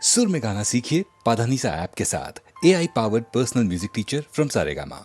सुर में गाना सीखिए पाधानीसा ऐप के साथ। AI powered personal music teacher from Saregama.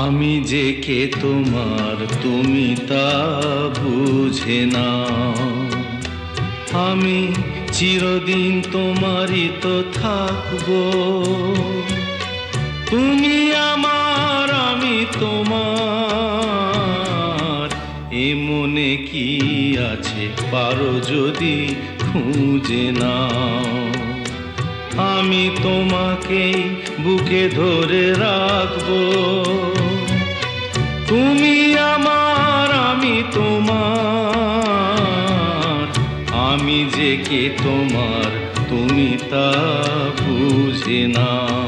আমি যে কে তোমার তুমি তা বুঝে না, আমি চিরদিন তোমারই তো থাকবো। তুমি আমার আমি তোমার, এ মনে কি আছে পারো যদি খুঁজে নাও। আমি তোমাকেই বুকে ধরে রাখবো, তুমি আমার আমি তোমার, আমি যে কে তোমার তুমি তা বুঝে নাও।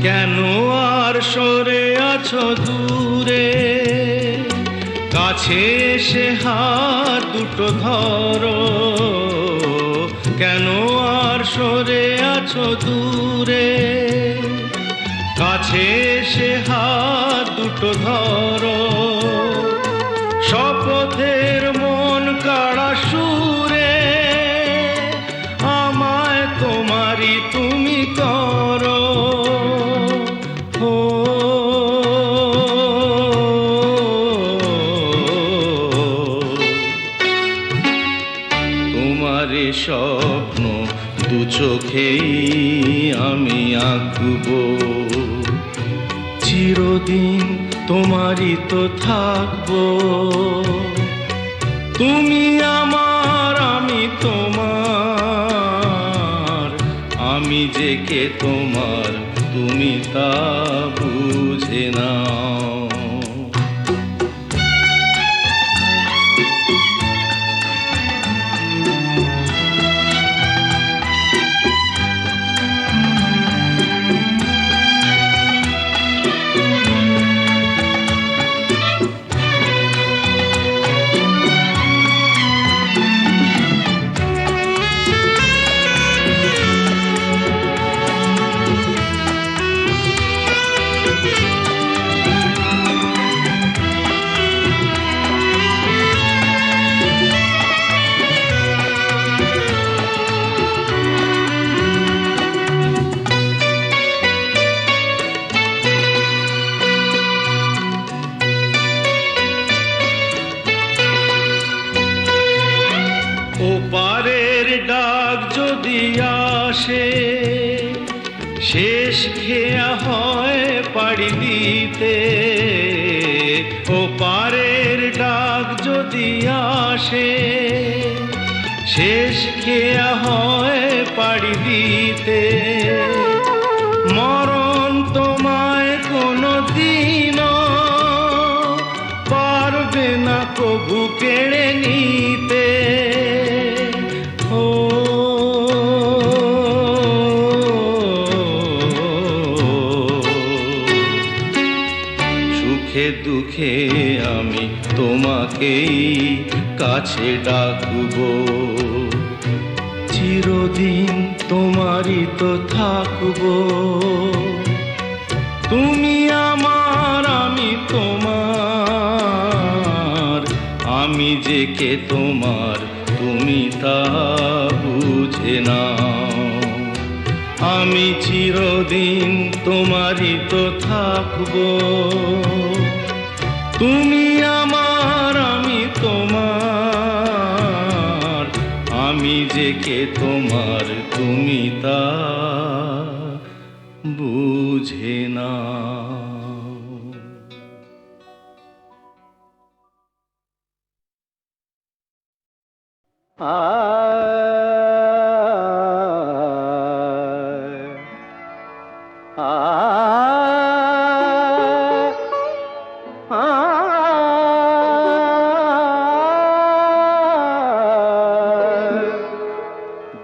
কেন আর সরে আছো দূরে, কাছে এসে হাত দুটো ধরো। কেন আর সরে আছো দূরে, কাছে এসে হাত দুটো ধরো। শপথের মন কাড়া সুরে আমায় তোমারই তুমি করো। তোমারে স্বপ্ন দু চোখেই আমি আঁকবো, চিরদিন তোমারই তো থাকবো। তুমি আমার আমি তোমার, আমি যে কে তোমার তুমি তা বুঝে নাও। ওপারের ডাক যদি আসে, শেষ খেয়া হয় পাড়ি দিতে। ওপারের ডাক যদি আসে, শেষ খেয়া হয় পাড়ি দিতে। মরণ তোমায় কোনো দিনও পারবে না কবু কেড়ে নিতে। সুখে দুঃখে আমি তোমাকেই কাছে ডাকবো, চিরদিন তোমারই তো থাকবো। তুমি আমার আমি তোমার, আমি যে কে তোমার তুমি তা বুঝে নাও। আমি চিরদিন তোমারই তো থাকবো, তুমি আমার কে তোমার তুমি তা বুঝে না।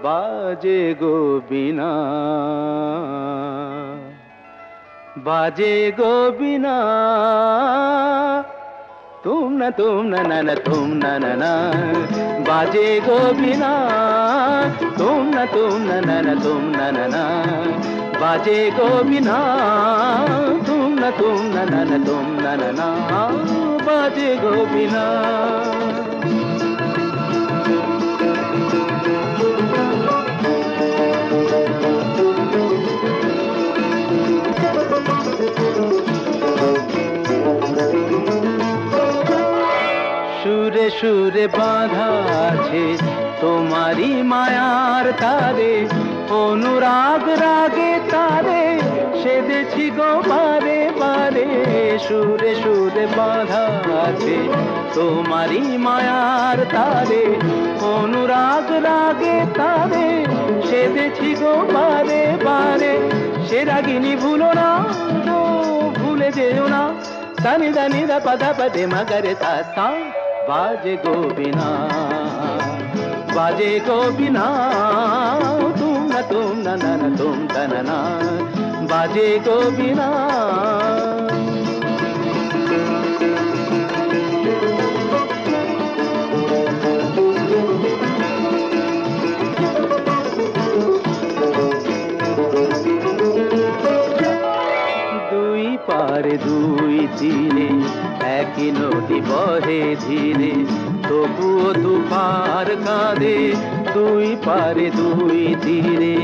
বাজে গো বিনা, বাজে গো বিনা, তুম না না না তুম না না, বাজে গো বিনা, তুম না না তুম না না, বাজে গো বিনা, তুম না না তুম না না, বাজে গো বিনা। সুরে সুরে বাঁধা আছে তোমারি মায়ার তারে, অনুরাগ রাগে তারে সেদেছি গো বারে বারে। সুরে সুরে বাঁধা আছে তোমারি মায়ার তারে, অনুরাগ রাগে তারে সেদেছি গো বারে বারে। সে রাগিনী ভুলো না গো, ভুলে যেও না, সানি দানি দা পদা পদে মগরে তা সা। বাজে গো বিনা, বাজে গো বিনা, তুম না না তুম না না, বাজে গো বিনা। দুই পারে দুই তীরে একই নদী বহে ধীরে, তবুও দুপার কাঁদে। দুই পারে দুই তীরে,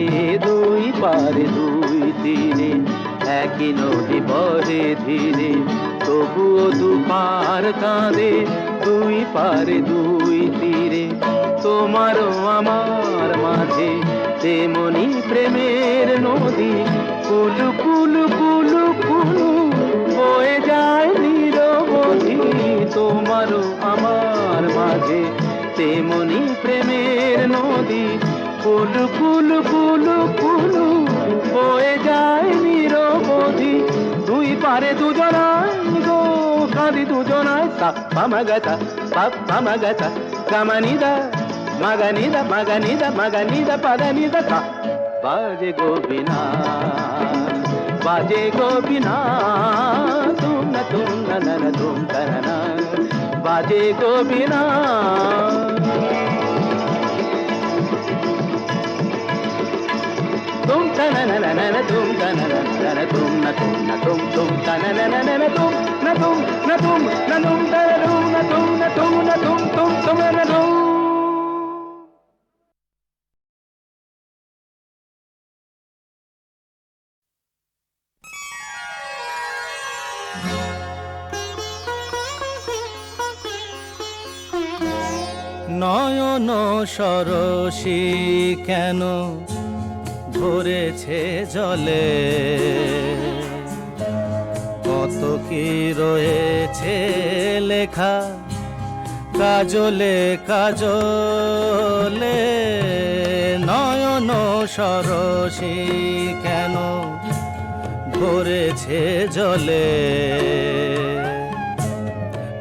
দুই পারে দুই তীরে একই নদী বহে ধীরে, তবুও দুপার কাঁদে। দুই পারে দুই তীরে তোমারও আমার মাঝে তেমনি প্রেমের নদী, কুলু কুলু কুলু কুলু বয়ে যায় নিরবধি। তোমারও আমার মাঝে তেমনি প্রেমের নদী, কুলু কুলু কুলু কুলু বয়ে যায় নিরবধি। দুই পারে দুজনায় গো কাঁদি দুজনায়, সা পামাগাতা পামাগাতা কামানিদা মাগানিদা মাগানিদা মাগানিদা পাদানিদা সা। বাজে গো বিনা, বাজে গো বিনা, তুম না না তুম না, বাজে গো বিনা। तुम तना ना ना ना तुम तना ना ना तुम ना तुम तना ना ना तुम ना तुम ना तुम ना तुम तना तुम ना तुम ना तुम ना तुम ना तुम। নয়ন সরসী কেন ভরেছে জলে, কত কি রয়েছে লেখা কাজলে কাজলে। নয়ন সরসী কেন ভরেছে জলে,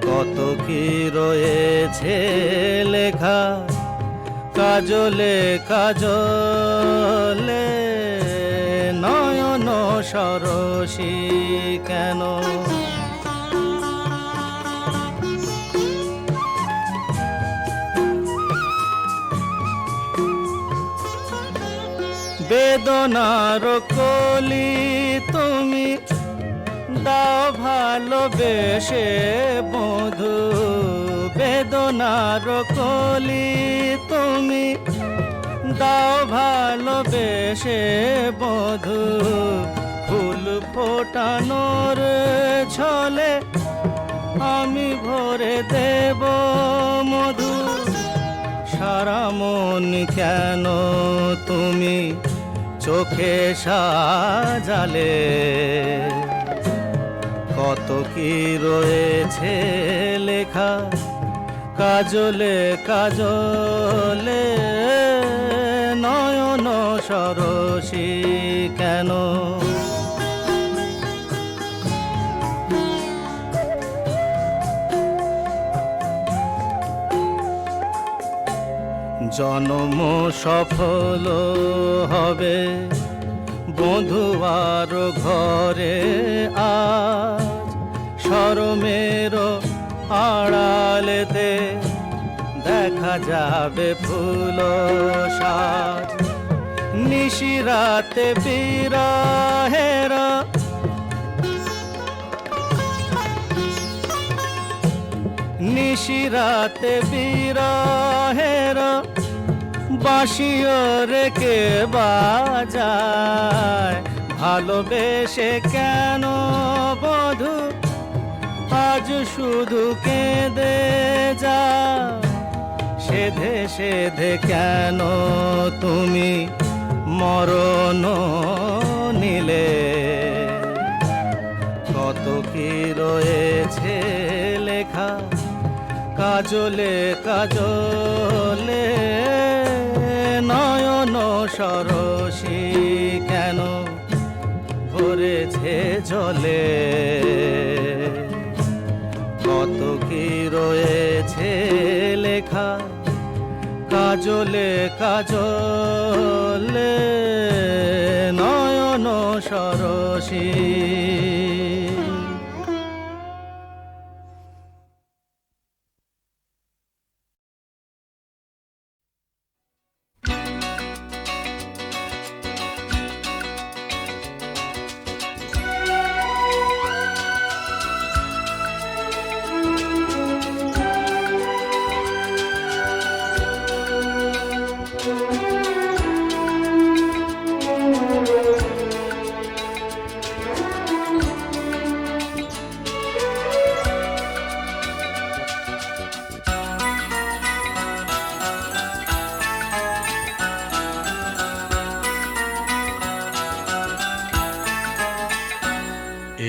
কত কি রয়েছে লেখা কাজলে কাজলে। নয়ন সরসী কেন, বেদনার কলি তুমি দাও ভালোবেসে বধূ, বেদনার কলি তুমি দাও ভালোবেসে বধূ। ফুল ফোটানোর ছলে আমি ভরে দেব মধু, হারা মন কেন তুমি চোখে সাজালে, কত কি রয়েছে লেখা কাজলে কাজলে, নয়ন সরসী কেন। জন্ম সফল হবে বধুয়ার ঘরে আজ, শরমের আড়ালেতে দেখা যাবে ফুল সাজ। নিশিরাতে বিরহেরা নিশিরাতে বিরহেরা বাঁশিও রেখে বাজায়, ভালোবেসে কেন বধূ আজ শুধু কেঁদে যা। সেধে সেধে কেন তুমি মরণ নিলে, কত কি রয়েছে লেখা কাজলে কাজলে, নয়ন সরসী কেন ভরেছে জলে। কত কি রয়েছে লেখা কাজলে কাজলে, নয়ন সরসী।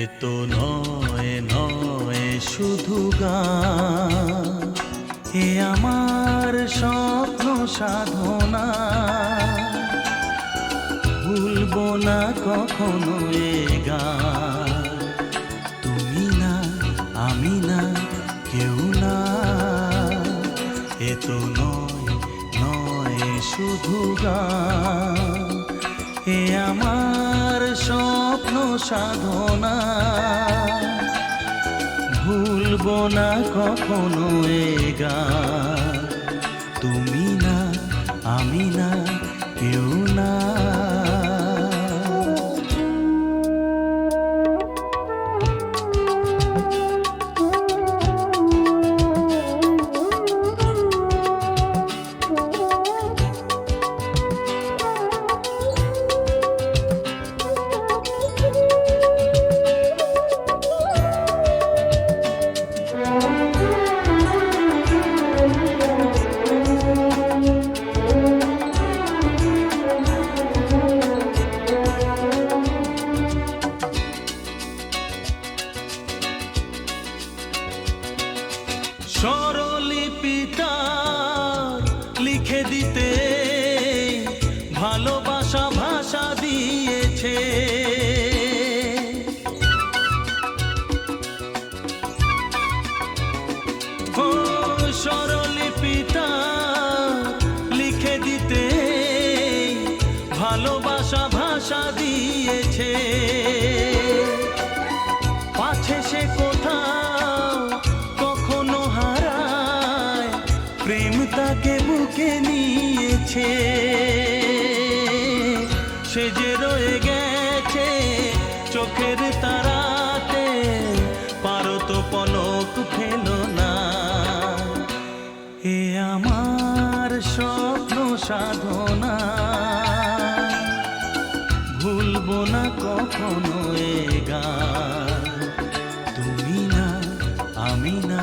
এ তো নয় নয় শুধু গান, এ আমার স্বপ্ন সাধনা। ভুলবো না কখনো এ গান, তুমি না আমি না কেউ না। এ তো নয় নয় শুধু গান, এ আমার স্বপ্ন সাধনা। ভুলবো না কখনো এ গান, তুমি না আমি না কেউ না। স্বরলিপিটা লিখে দিতে ভালোবাসা ভাষা দিয়েছে। ও স্বরলিপিটা লিখে দিতে ভালোবাসা ভাষা দিয়েছে। পাছে সে কোথাও কখনো হারায়, প্রেম তাকে বুকে নিয়েছে। সে যে রয়ে গেছে চোখের তারাতে, পারো তো পলক ফেলো না। এ আমার স্বপ্ন সাধনা, ভুলবো না কখনো এ গান, তুমি না আমি না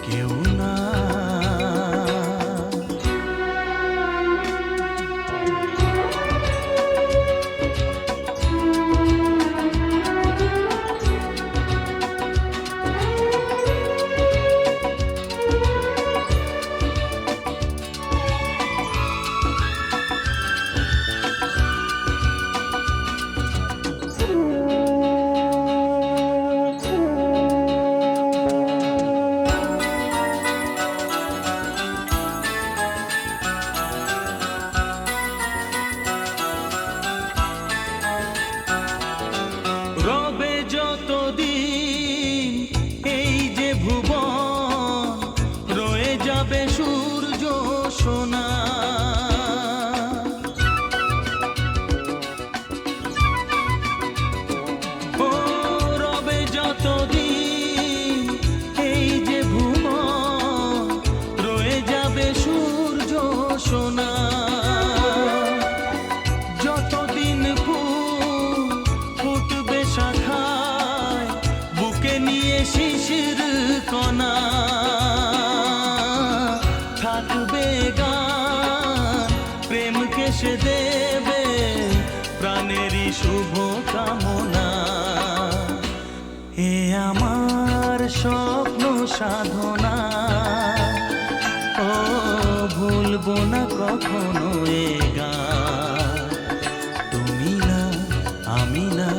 কেউ না। যাবে সূর্য সোনা। ও রবে যতদিন এই যে ভুবন, রয়ে যাবে সূর্য সোনা। যতদিন ফুল ফুটবে শাখায়, বুকে নিয়ে শিশির কণা, থাকবে গান প্রেমকে সে দেবে প্রাণেরই শুভ কামনা। এ আমার স্বপ্ন সাধনা, ও ভুলবো না কখনো এ গান। তুমি না আমি না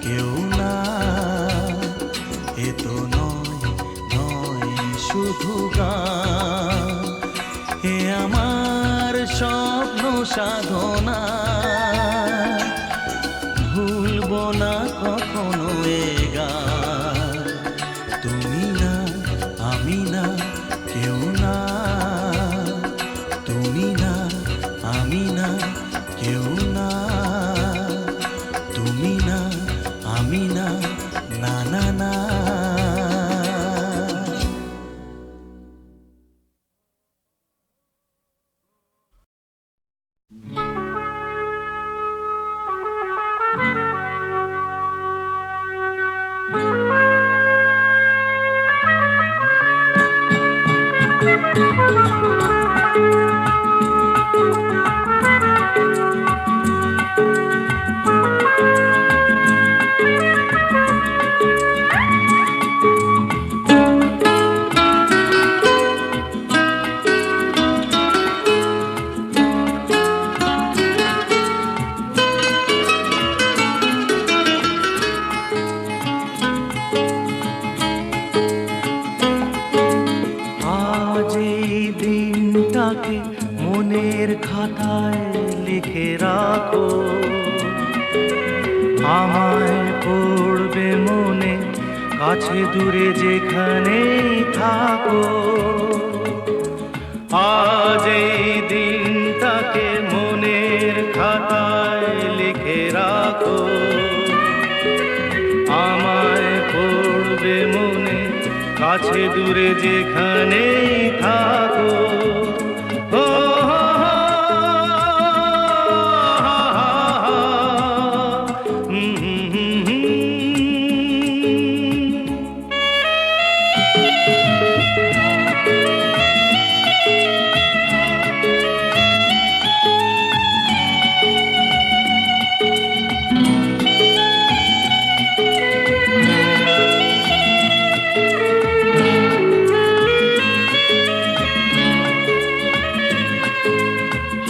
কেউ না, এ তো নয় নয় শুধু গান। এ আমার স্বপ্ন সাধনা, ভুলবো না কখনো এ গান। তুমি না আমি না কেউ না, তুমি না আমি না কেউ না, তুমি না আমি না, না না না। আজ এই দিনটাকে মনের খাতায় লিখে রাখো, আমায় পড়বে মনে কাছে দূরে যেখানেই থাকো। আজ এই দিনটাকে মনের খাতায় লিখে রাখো, আমায় পড়বে মনে কাছে দূরে যেখানেই থাকো। ও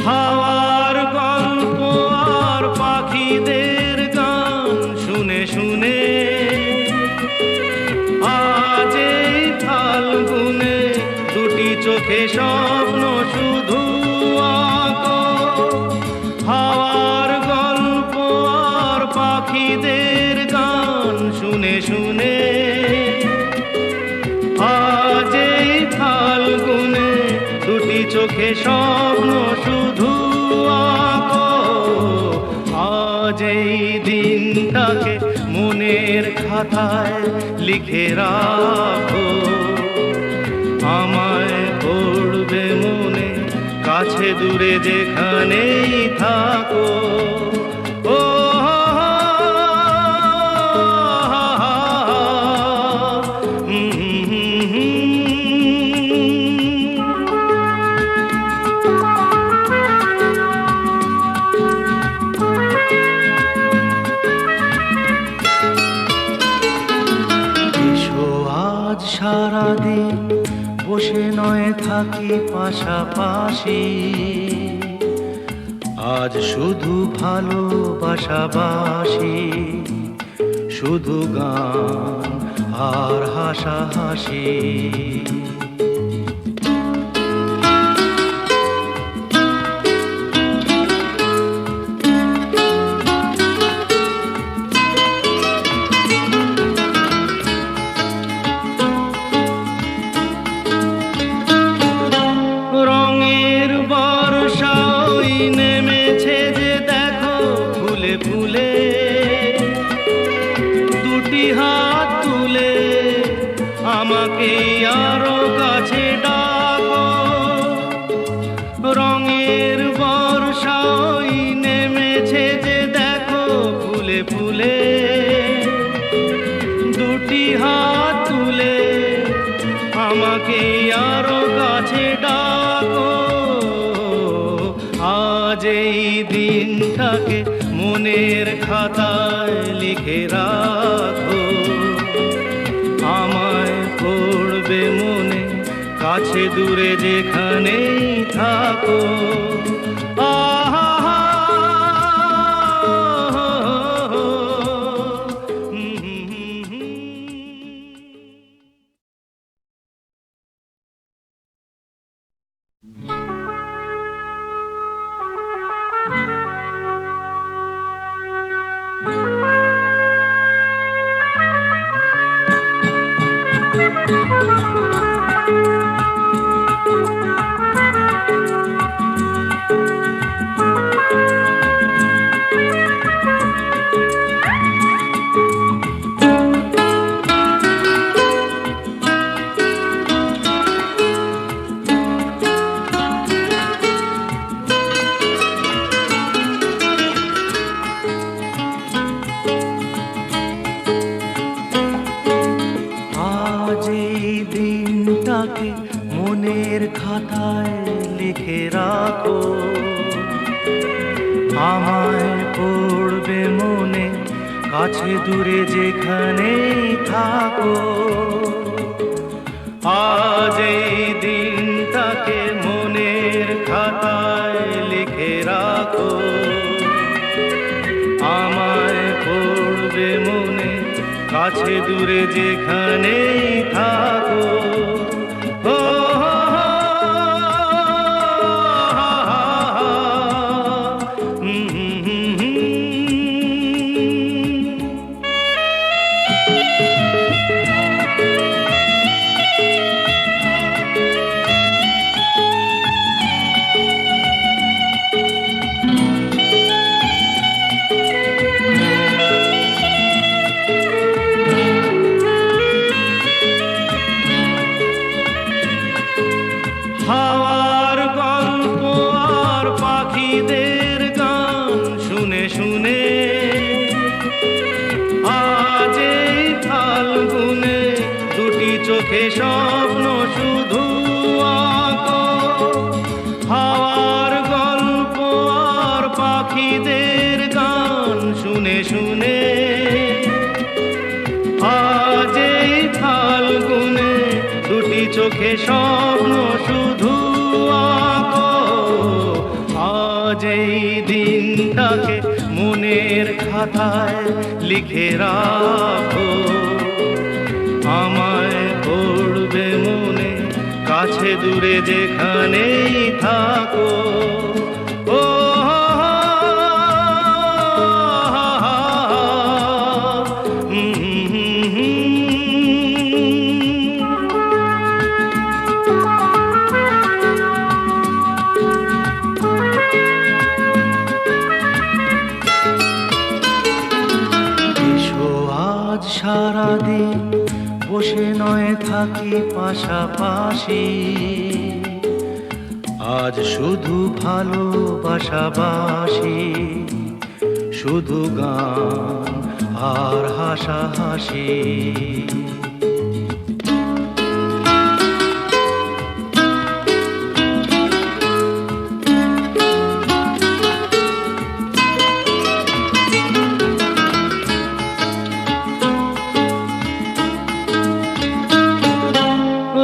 হাওয়ার গল্প আর পাখিদের গান শুনে শুনে, আজ এই ফাল্গুনে দুটি চোখে স্বপ্ন শুধু আঁকো। হাওয়ার গল্প আর পাখিদের গান শুনে শুনে, আজ এই ফাল্গুনে দুটি চোখে স্বপ্ন শুধু আঁকো। আজ এই দিনটাকে মনের খাতায় লিখে রাখো, আমায় পড়বে মনে কাছে দূরে যেখানেই থাকো। ও সারাদিন বসে নয় থাকি পাশাপাশি, আজ শুধু ভালোবাসাবাসি, শুধু গান আর হাসাহাসি। আমাকে আরো কাছে ডাকো, আজ এই দিনটাকে মনের খাতায় লিখে রাখো। আমায় পড়বে মনে, কাছে দূরে যেখানেই থাকো। আহা মনের খাতায় লিখে রাখো। আমায় পড়বে মনে, কাছে দূরে যেখানেই থাকো। আজ এই দিনটাকে মনের খাতায় লিখে রাখো। আমায় পড়বে মনে, কাছে দূরে যেখানেই থাকো। হাওয়ার গল্প আর পাখিদের গান শুনে শুনে আজ এই ফাল্গুনে দুটি চোখে স্বপ্ন শুধু আঁকো। হাওয়ার গল্প আর পাখিদের গান শুনে শুনে আজ এই ফাল্গুনে দুটি চোখে স্বপ্ন শুধু আঁকো। আজ এই দিনটাকে মনের খাতায় লিখে রাখো। আমায় পড়বে মনে, কাছে দূরে যেখানেই থাকো। ও সারাদিন বসে নয় থাকি পাশাপাশি, আজ শুধু ভালোবাসাবাসি, শুধু গান আর হাসাহাসি।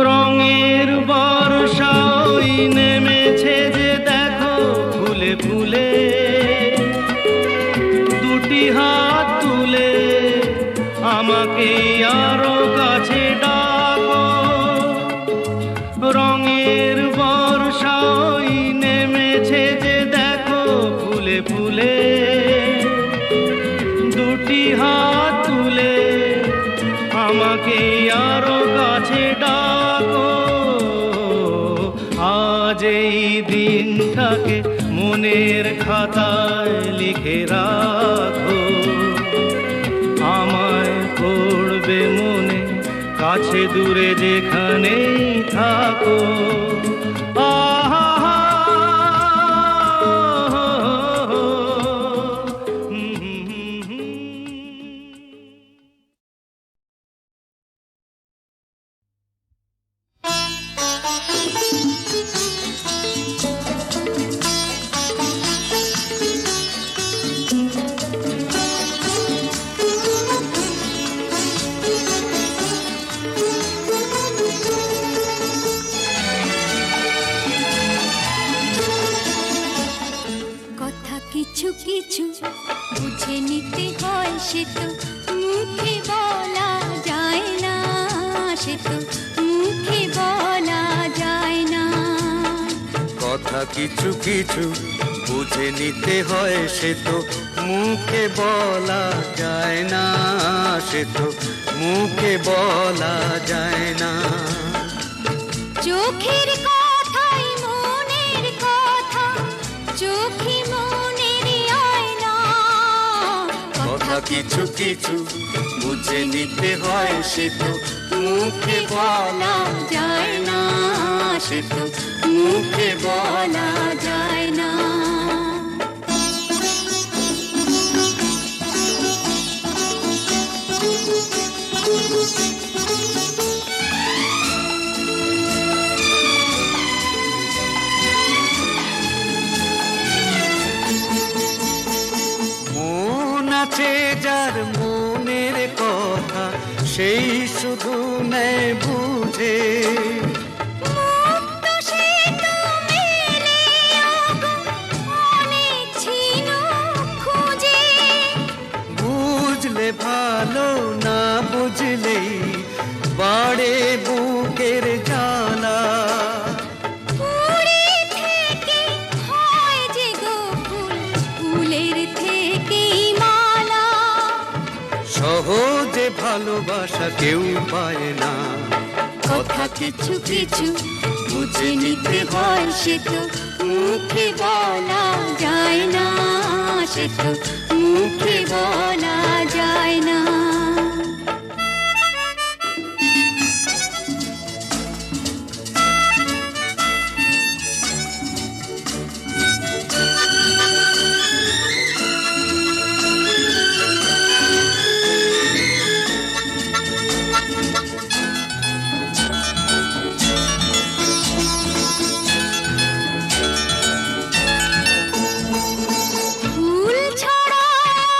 রঙের বর্ষা ওই নেমেছে যে দেখো ফুলে ফুলে, দুটি হাত তুলে আমাকে আরো কাছে ডাকো। রঙের বর্ষা ওই নেমেছে যে দেখো ফুলে ফুলে, দুটি হাত তুলে আমাকে আরো কাছে ডাকো। আজ এই দিনটাকে মনের খাতায় লিখে রাখো। আমায় পড়বে মনে, কাছে দূরে যেখানেই থাকো। আহা সে তো মুখে বলা যায় না, সে তো মুখে বলা যায় না। কথা কিছু কিছু বুঝে নিতে হয়, সে তো মুখে বলা যায় না, সে তো মুখে বলা যায় না। চোখের কথাই মনের কথা, চোখে মনের আয়না। কথা কিছু কিছু বুঝে নিতে হয়, সে তো মুখে বলা যায় না, সে তো মুখে বলা যায় না। মন আছে যার মনের কথা, সেই শুধু নেয় বুঝে। মুক্ত সে তো মেলে আগো অনেক ছিল খুঁজে। বুঝলে ভালো, না বুঝলেই বাড়ে বুকের জ্বালা। ফুলের থেকে হয় যে গো ফুল, ফুলের থেকেই মালা। সহজে ভালোবাসা কেউ পায় না। কথা কিছু কিছু বুঝে নিতে হয়, সে তো মুখে বলা যায় না, সে তো মুখে বলা যায় না। ফুল ছাড়া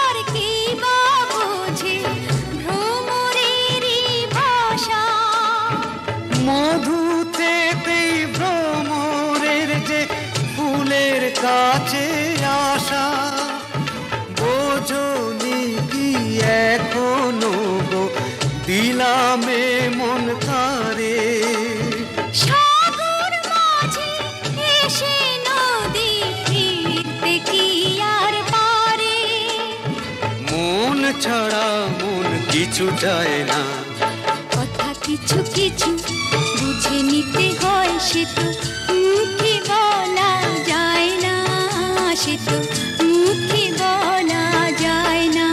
আর কি বা বোঝে ভ্রমরেরই ভাষা। মধুতে ভ্রমরের যে ফুলের কাছে আসা। বোঝনি কি এখনো গো দিলামে মন তারে। সাগর মাঝে এসে নদী ফিরতে কি আর পারে। মন ছাড়া মন কিছু চায় না। কথা কিছু কিছু বুঝে নিতে হয়, সে তো মুখে বলা যায় না, সে তো মুখে বলা যায় না।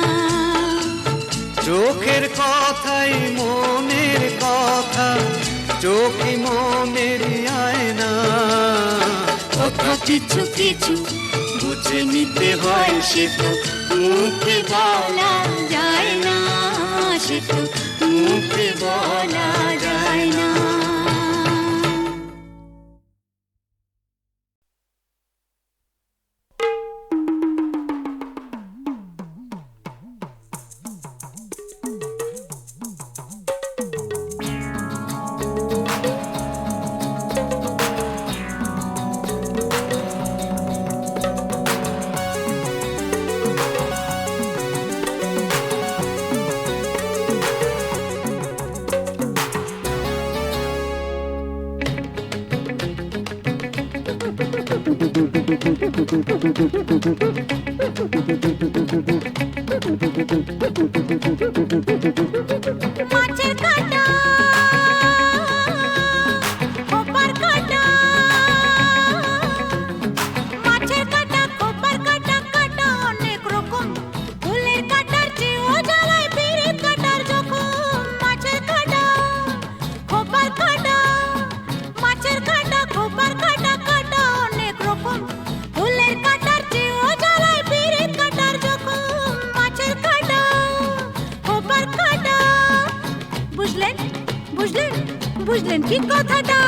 চোখের কথাই মনের কথা, চোখে মনের আয়না। কথা কিছু কিছু বুঝে নিতে হয়, সে তো মুখে বলা যায় না, সে তো মুখে বলা যায় না। মাছের কাঁটা, খোপার কাঁটা, মাছের কাঁটা, খোপার কাঁটা, কাঁটা অনেক রকম। ফুলের কাঁটার চেয়েও জ্বালায় পিরিত কাঁটার জখম। মাছের কাঁটা, খোপার কাঁটা, মাছের কাঁটা, খোপার কাঁটা, কাঁটা অনেক রকম। ফুলের কাঁটার চেয়েও জ্বালায় পিরিত কাঁটার জখম। মাছের কাঁটা, খোপার কাঁটা। বুঝলেন বুঝলেন বুঝলেন কি কথাটা?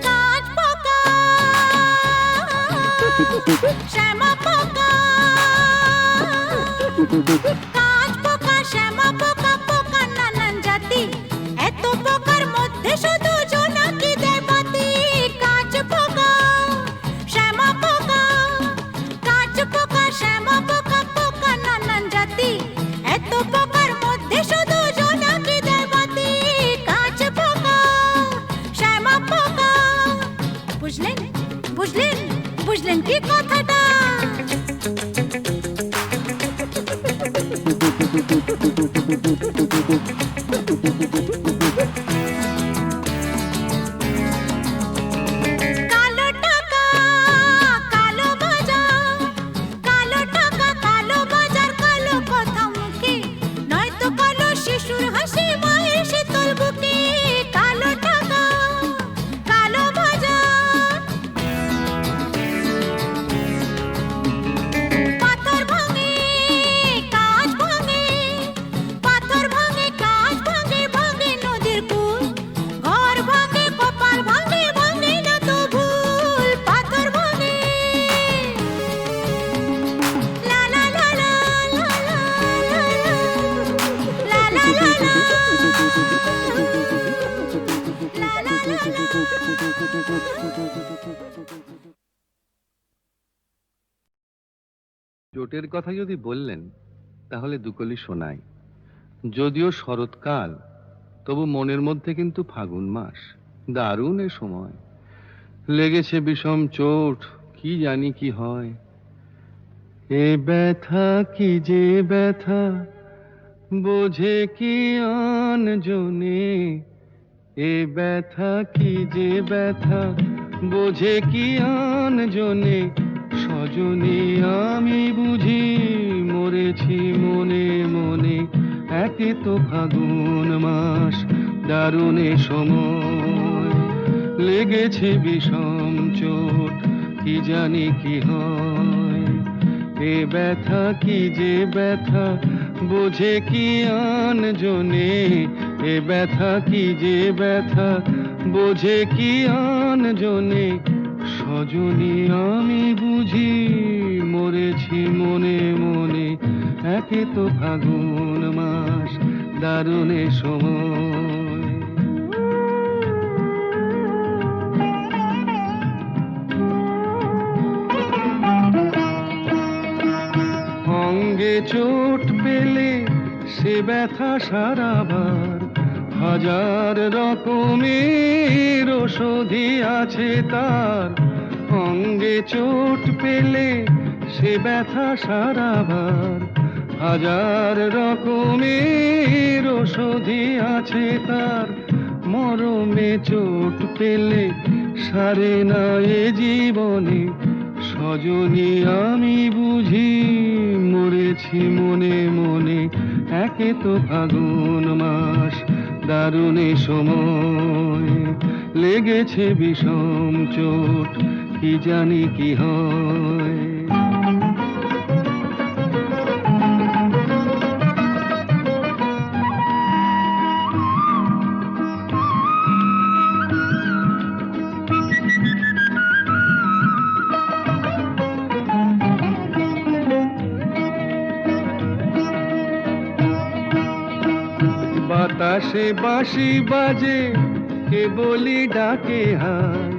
কাঠ পোকা, শ্যামা পোকা, কাঠ পোকা, শ্যামা পোকা, পোকা নানান জাতি। এত পোকা চোটের কথা যদি বললেন তাহলে দুকলি শোনাই। যদিও শরৎকাল, তবু মনের মধ্যে কিন্তু ফাগুন মাস। দারুণ এ সময়, লেগেছে বিষম চোট, কি জানি কি হয়। এ ব্যথা কি যে ব্যথা, বোঝে কি আনজনে। এ ব্যথা কি যে ব্যথা, বোঝে কি আনজনে। সজনী আমি বুঝি মরেছি মনে মনে। একে তো ফাগুন মাস, দারুণ এ সময়, লেগেছে বিষম চোট, কি জানি কি হয়। এ ব্যথা কি যে ব্যথা, বোঝে কি আনজনে। এ ব্যথা কি যে ব্যথা, বোঝে কি আনজনে। সজনী আমি বুঝি মরেছি মনে মনে। একে তো ফাগুন মাস, দারুণ এ সময়। অঙ্গে চোট পেলে সে ব্যথা সারাবার, হাজার রকমের ওষুধি আছে তার। অঙ্গে চোট পেলে সে ব্যথা সারাবার, হাজার রকমের ওষুধি আছে তার। মরমে চোট পেলে সারে না এ জীবনে। সজনী আমি বুঝি মরেছি মনে মনে। একে তো ফাগুন মাস, দারুণ এ সময়, লেগেছে বিষম চোট, কি জানি কি হয়। বাতাসে বাঁশি বাজে, কে বলি ডাকে হায়।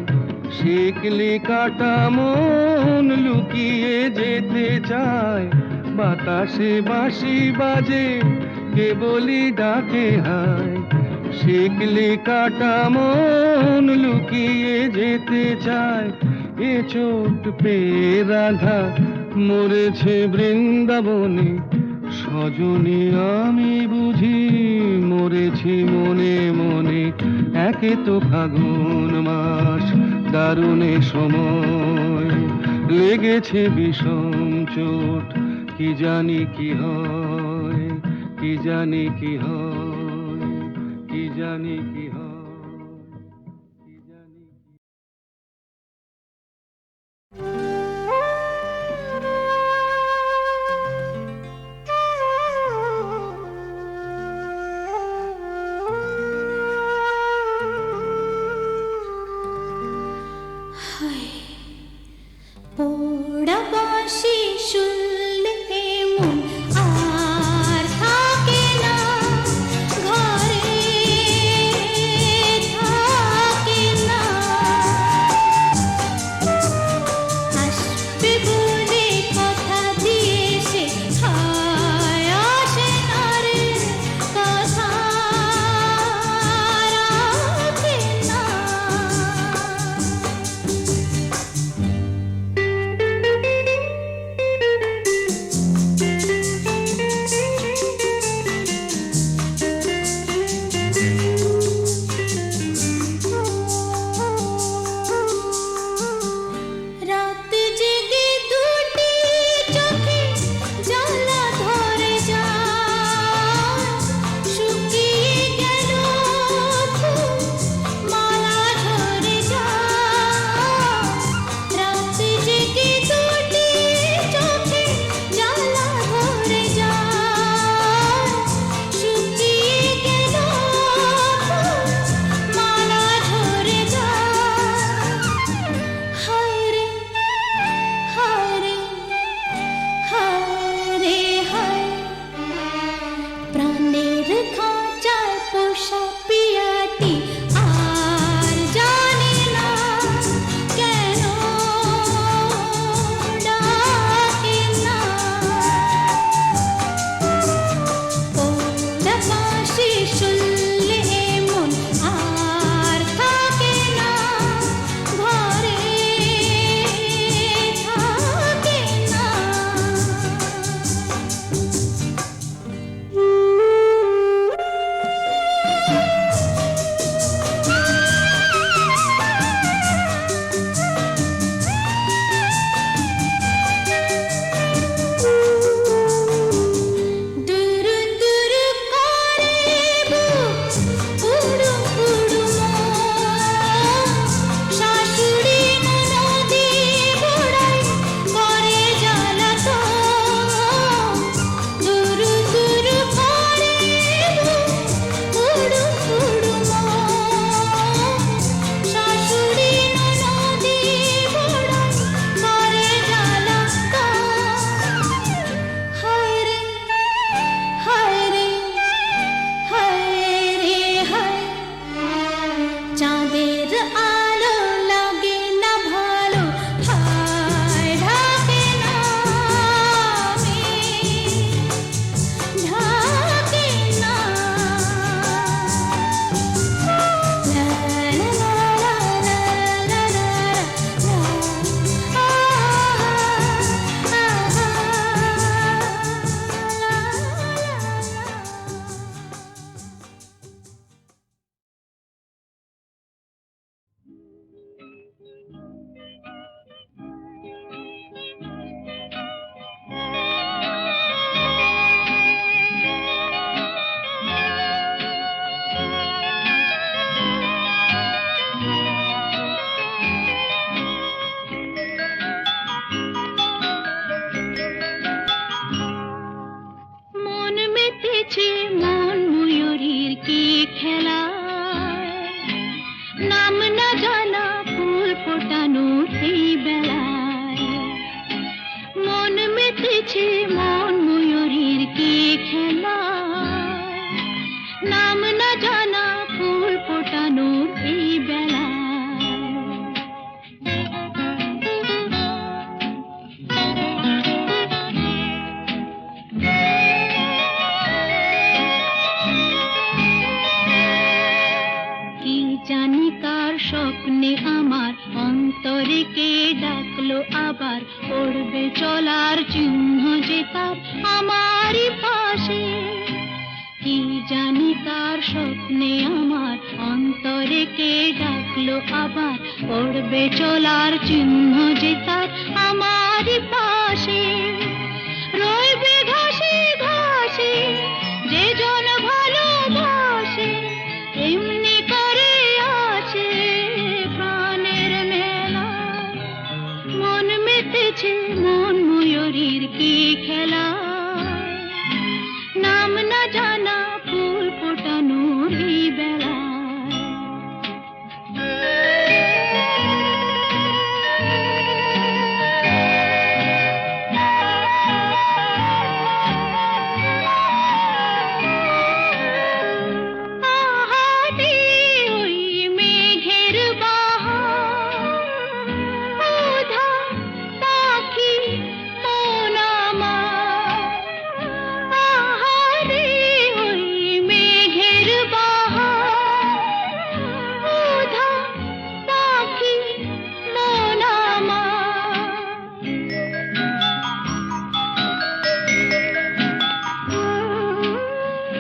শিকলি কাটা মন লুকিয়ে যেতে চায়। বাতাসে বাঁশি বাজে, কে বলি ডাকে হায়। শিকলি কাটা মন লুকিয়ে যেতে চায়। এ চোট পেয়ে রাধা মরেছে বৃন্দাবনে। সজনী আমি বুঝি মরেছি মনে মনে। একে তো ফাগুন মাস, দারুণ এ সময়, লেগেছে বিষম চোট, কি জানি কি হয়। কি জানি কি হয়, কি জানি কি হয়, কি জানি কি। পোড়া বাঁশি শুনলে মন আর থাকে না, ঘরে থাকে না। আসবে বলে কথা দিয়ে সে হায় আসে না রে, কথা রাখে না। মেতেছে মন ময়ূরীর কি খেলা, নাম না জানা ফুল ফোটানোর এই বেলা। কি জানি কার স্বপ্নে আমার অন্তরে কে ডাকলো আবার, পড়বে চলার চিহ্ন যে তার আমারই পাশে। কি জানি কার স্বপ্নে আমার অন্তরে কে ডাকলো আবার, পড়বে চলার চিহ্ন যে তার আমারই পাশে। রইবে ঘাসে ঘাসে যে জন ভালোবাসে, এমনি করে আছে প্রাণের মেলা। মন মেতেছে মন ময়ূরীর কি খেলা, নাম না জানা ফুল ফোটানোর এই বেলা। আহারে ওই মেঘের বাহার, উধা পাখি মন আমার। আহারে ওই মেঘের বাহার, উধা পাখি মন আমার।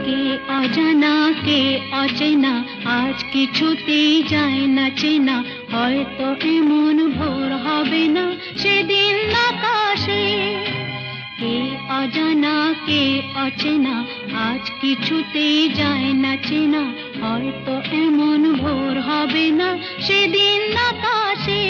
কে অজানা কে অচেনা, আজ কিছুতেই যায় না চেনা। হয়তো এমন ভোর হবে না সেদিন আকাশে। কে অজানা কে অচেনা, আজ কিছুতেই যায় না চেনা। হয়তো এমন ভোর হবে না সেদিন আকাশে।